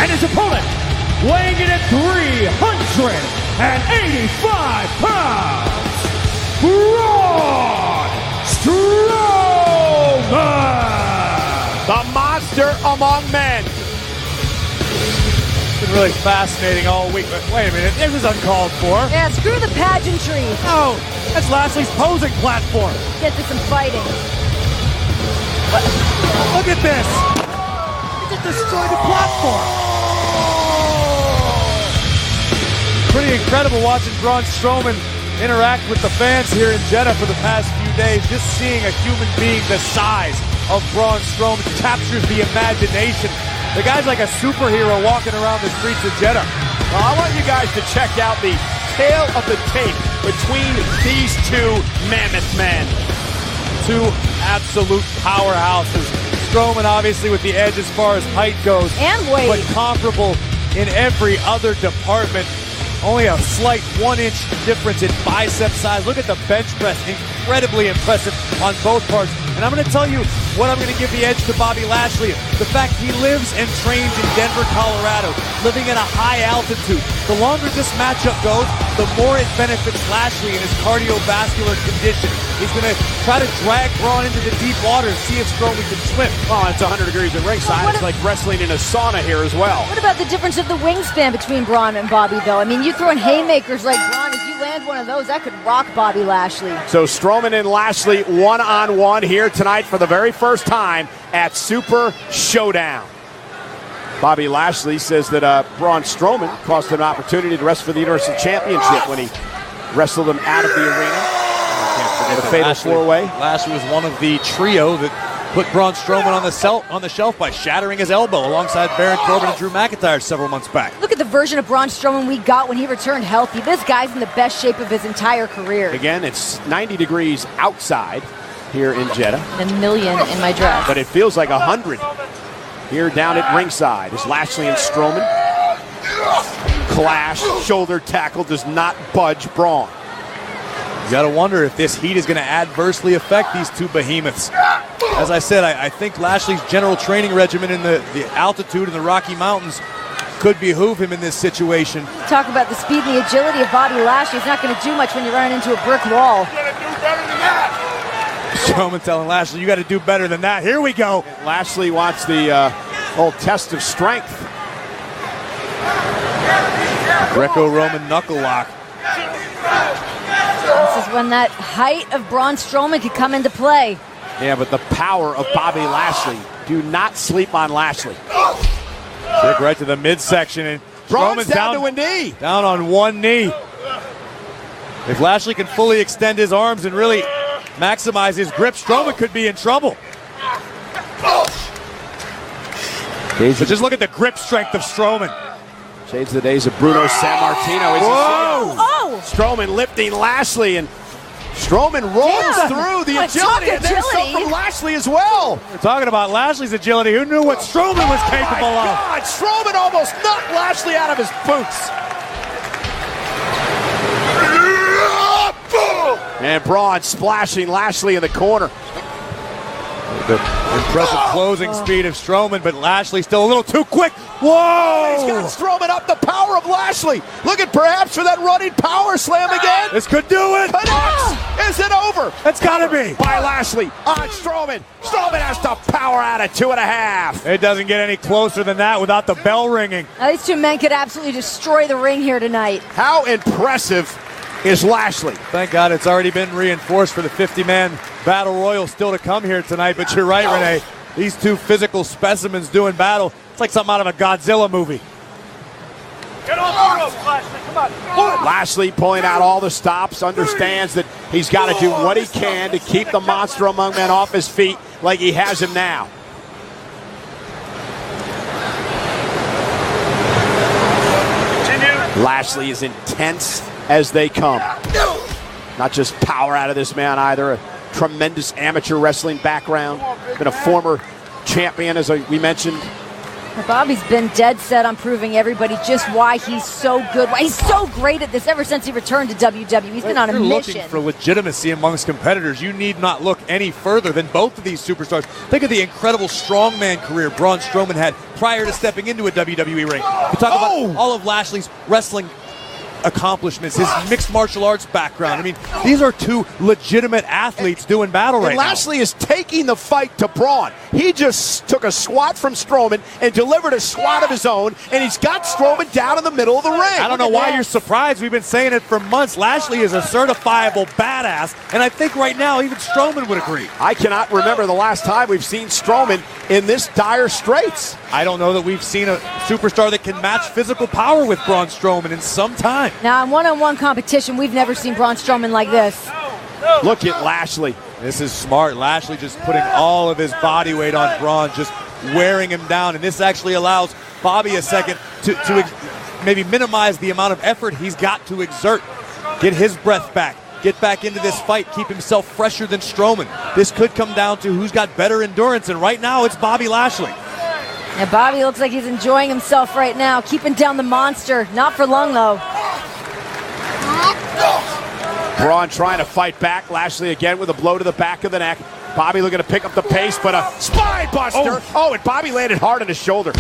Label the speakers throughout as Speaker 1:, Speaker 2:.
Speaker 1: And his opponent, weighing in at 385 pounds, Braun Strowman!
Speaker 2: The monster among men.
Speaker 3: It's been really fascinating all week, but wait a minute, this is uncalled for.
Speaker 4: Yeah, screw the pageantry.
Speaker 3: Oh, that's Lashley's posing platform.
Speaker 4: Get to some fighting.
Speaker 3: Look at this. He just destroyed the platform. Pretty incredible watching Braun Strowman interact with the fans here in Jeddah for the past few days. Just seeing a human being the size of Braun Strowman captures the imagination. The guy's like a superhero walking around the streets of Jeddah.
Speaker 2: Well, I want you guys to check out the tail of the tape between these two mammoth men.
Speaker 3: Two absolute powerhouses. Strowman obviously with the edge as far as height goes.
Speaker 4: And weight.
Speaker 3: But comparable in every other department. Only a slight 1-inch difference in bicep size. Look at the bench press. Incredibly impressive on both parts. And I'm going to tell you what I'm going to give the edge to Bobby Lashley. The fact he lives and trains in Denver, Colorado, living at a high altitude. The longer this matchup goes, the more it benefits Lashley in his cardiovascular condition. He's going to try to drag Braun into the deep water and see if Strowman can swim.
Speaker 2: Oh, it's 100 degrees at ringside. It's like wrestling in a sauna here as well.
Speaker 4: What about the difference of the wingspan between Braun and Bobby, though? I mean, you throwing haymakers like Braun, if you land one of those, that could rock Bobby Lashley.
Speaker 2: So Strowman and Lashley one-on-one here tonight for the very first time at Super Showdown. Bobby Lashley says that Braun Strowman cost him an opportunity to wrestle for the Universal Championship when he wrestled him out of the arena. The fatal four-way.
Speaker 3: Lashley was one of the trio that put Braun Strowman on the shelf by shattering his elbow alongside Baron Corbin and Drew McIntyre several months back.
Speaker 4: Look at the version of Braun Strowman we got when he returned healthy. This guy's in the best shape of his entire career.
Speaker 2: Again, it's 90 degrees outside here in Jeddah.
Speaker 4: And a million in my dress.
Speaker 2: But it feels like 100 here down at ringside as Lashley and Strowman clash. Shoulder tackle does not budge Braun.
Speaker 3: You got to wonder if this heat is going to adversely affect these two behemoths. As I said, I think Lashley's general training regimen in the altitude in the Rocky Mountains could behoove him in this situation.
Speaker 4: Talk about the speed and the agility of Bobby Lashley. It's not going to do much when you're running into a brick wall.
Speaker 3: Strowman telling Lashley, you got to do better than that. Here we go.
Speaker 2: Lashley wants the old test of strength.
Speaker 3: Greco-Roman knuckle lock.
Speaker 4: This is when that height of Braun Strowman could come into play.
Speaker 2: Yeah, but the power of Bobby Lashley. Do not sleep on Lashley.
Speaker 3: Kick right to the midsection, and
Speaker 2: Braun's down to a knee.
Speaker 3: Down on one knee. If Lashley can fully extend his arms and really maximize his grip, Strowman could be in trouble. But just look at the grip strength of Strowman.
Speaker 2: Shades the days of Bruno Sammartino.
Speaker 4: Oh!
Speaker 2: Strowman lifting Lashley, and Strowman rolls through the agility. And there's some from Lashley as well.
Speaker 3: We're talking about Lashley's agility. Who knew what Strowman was capable of?
Speaker 2: God, Strowman almost knocked Lashley out of his boots. And Braun splashing Lashley in the corner.
Speaker 3: The impressive closing speed of Strowman, but Lashley still a little too quick. Whoa!
Speaker 2: He's got Strowman up, the power of Lashley. Looking perhaps for that running power slam again.
Speaker 3: This could do it.
Speaker 2: Connects. Is it over?
Speaker 3: That's gotta be.
Speaker 2: By Lashley on Strowman. Strowman has to power out at 2.5.
Speaker 3: It doesn't get any closer than that without the bell ringing.
Speaker 4: Now, these two men could absolutely destroy the ring here tonight.
Speaker 2: How impressive is Lashley?
Speaker 3: Thank God it's already been reinforced for the 50-man battle royal still to come here tonight. But you're right, Renee. These two physical specimens doing battle. It's like something out of a Godzilla movie.
Speaker 1: Get on the rope, Lashley. Come on.
Speaker 2: Lashley pulling out all the stops, understands that he's got to do what he can to keep the monster among men off his feet like he has him now.
Speaker 1: Continue.
Speaker 2: Lashley is intense as they come. Not just power out of this man either. A tremendous amateur wrestling background. Been a former champion, as we mentioned.
Speaker 4: Bobby's been dead set on proving everybody just why he's so good. Why he's so great at this ever since he returned to WWE. He's been on a mission.
Speaker 3: Looking for legitimacy amongst competitors, you need not look any further than both of these superstars. Think of the incredible strongman career Braun Strowman had prior to stepping into a WWE ring. We talk about all of Lashley's wrestling accomplishments, his mixed martial arts background. I mean, these are two legitimate athletes doing battle right now.
Speaker 2: Lashley is taking the fight to Braun. He just took a swat from Strowman and delivered a swat of his own, and he's got Strowman down in the middle of the ring.
Speaker 3: I don't know why you're surprised. We've been saying it for months. Lashley is a certifiable badass, and I think right now even Strowman would agree.
Speaker 2: I cannot remember the last time we've seen Strowman in this dire straits.
Speaker 3: I don't know that we've seen a superstar that can match physical power with Braun Strowman in some time.
Speaker 4: Now, in one-on-one competition, we've never seen Braun Strowman like this.
Speaker 2: Look at Lashley.
Speaker 3: This is smart. Lashley just putting all of his body weight on Braun, just wearing him down. And this actually allows Bobby a second to maybe minimize the amount of effort he's got to exert. Get his breath back. Get back into this fight. Keep himself fresher than Strowman. This could come down to who's got better endurance. And right now, it's Bobby Lashley.
Speaker 4: And Bobby looks like he's enjoying himself right now, keeping down the monster. Not for long, though.
Speaker 2: Braun trying to fight back. Lashley again with a blow to the back of the neck. Bobby looking to pick up the pace, but a spine buster. Oh, and Bobby landed hard on his shoulder.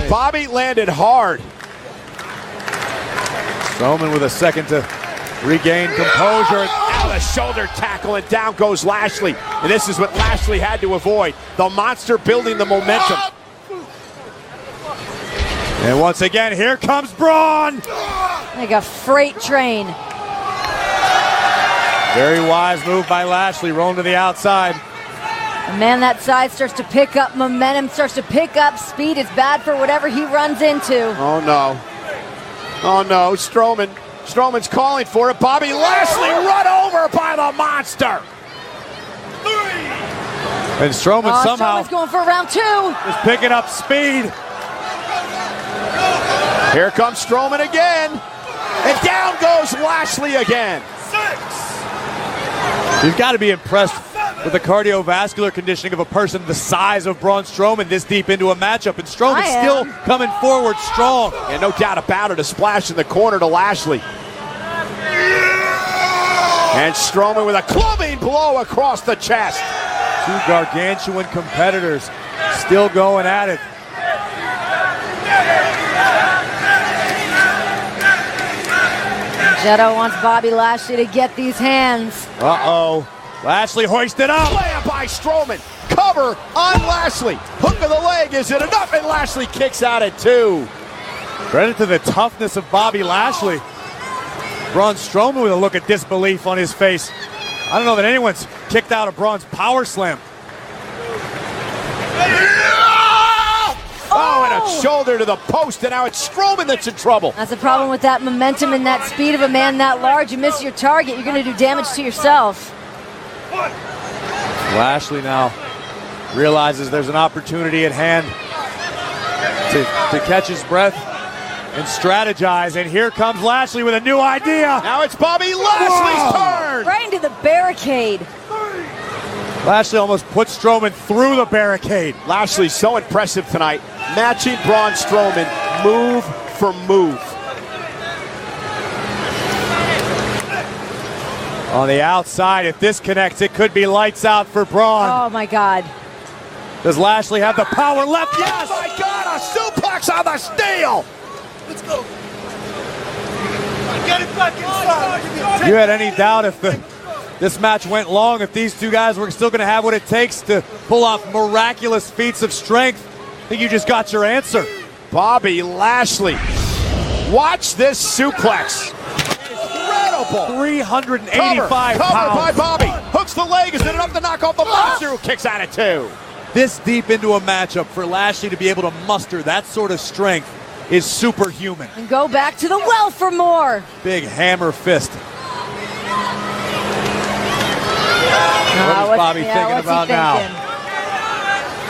Speaker 2: Bobby landed hard.
Speaker 3: Strowman with a second to regain composure.
Speaker 2: Now the shoulder tackle, and down goes Lashley. And this is what Lashley had to avoid. The monster building the momentum.
Speaker 3: And once again, here comes Braun.
Speaker 4: Like a freight train.
Speaker 3: Very wise move by Lashley, rolling to the outside.
Speaker 4: And man, that side starts to pick up momentum, starts to pick up speed. It's bad for whatever he runs into.
Speaker 2: Oh, no. Oh, no. Strowman's calling for it. Bobby Lashley run over by the monster.
Speaker 3: And Strowman somehow
Speaker 4: Strowman's going for round 2.
Speaker 3: is picking up speed.
Speaker 2: Here comes Strowman again. And down goes Lashley again.
Speaker 1: 6.
Speaker 3: You've got to be impressed with the cardiovascular conditioning of a person the size of Braun Strowman this deep into a matchup. And Strowman's still coming forward strong.
Speaker 2: And no doubt about it, a splash in the corner to Lashley. And Strowman with a clubbing blow across the chest.
Speaker 3: Two gargantuan competitors still going at it.
Speaker 4: Jetto wants Bobby Lashley to get these hands.
Speaker 3: Uh-oh. Lashley hoisted up.
Speaker 2: Slam by Strowman. Cover on Lashley. Hook of the leg. Is it enough? And Lashley kicks out at 2.
Speaker 3: Credit to the toughness of Bobby Lashley. Braun Strowman with a look of disbelief on his face. I don't know that anyone's kicked out of Braun's power slam.
Speaker 2: Oh, and a shoulder to the post, and now it's Strowman that's in trouble.
Speaker 4: That's the problem with that momentum and that speed of a man that large. You miss your target, you're going to do damage to yourself.
Speaker 3: Lashley now realizes there's an opportunity at hand to catch his breath and strategize, and here comes Lashley with a new idea.
Speaker 2: Now it's Bobby Lashley's turn.
Speaker 4: Right into the barricade.
Speaker 3: Lashley almost put Strowman through the barricade.
Speaker 2: Lashley's so impressive tonight, matching Braun Strowman move for move.
Speaker 3: On the outside, if this connects, it could be lights out for Braun.
Speaker 4: Oh my God.
Speaker 3: Does Lashley have the power left? Yes!
Speaker 2: Oh my God, a suplex on the steel!
Speaker 1: Let's go. Get it back inside.
Speaker 3: You had any doubt if this match went long, if these two guys were still going to have what it takes to pull off miraculous feats of strength? I think you just got your answer.
Speaker 2: Bobby Lashley. Watch this suplex. Incredible.
Speaker 3: 385
Speaker 2: Cover
Speaker 3: pounds.
Speaker 2: by Bobby. Hooks the leg. Is it enough to knock off the monster who kicks out at 2?
Speaker 3: This deep into a matchup for Lashley to be able to muster that sort of strength is superhuman.
Speaker 4: And go back to the well for more.
Speaker 3: Big hammer fist. What is
Speaker 4: What's
Speaker 3: Bobby
Speaker 4: he
Speaker 3: thinking about now?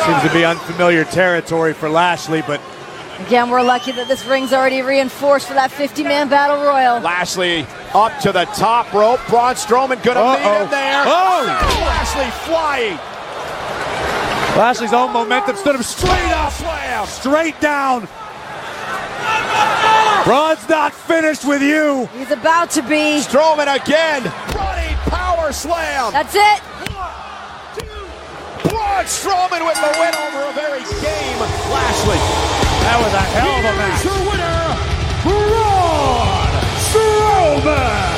Speaker 3: Seems to be unfamiliar territory for Lashley, but
Speaker 4: again, we're lucky that this ring's already reinforced for that 50-man battle royal.
Speaker 2: Lashley up to the top rope. Braun Strowman gonna meet him there.
Speaker 3: Oh!
Speaker 2: Lashley flying.
Speaker 3: Lashley's own momentum stood him straight up,
Speaker 2: Slam.
Speaker 3: straight down. Braun's not finished with you.
Speaker 4: He's about to be.
Speaker 2: Strowman again. Running power slam.
Speaker 4: That's it.
Speaker 2: Braun Strowman with the win over a very game Lashley.
Speaker 3: That was a hell of a match.
Speaker 2: Your winner, Braun Strowman.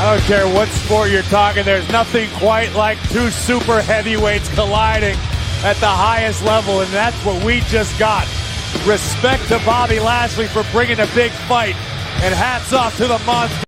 Speaker 3: I don't care what sport you're talking, there's nothing quite like two super heavyweights colliding at the highest level, and that's what we just got. Respect to Bobby Lashley for bringing a big fight, and hats off to the monster.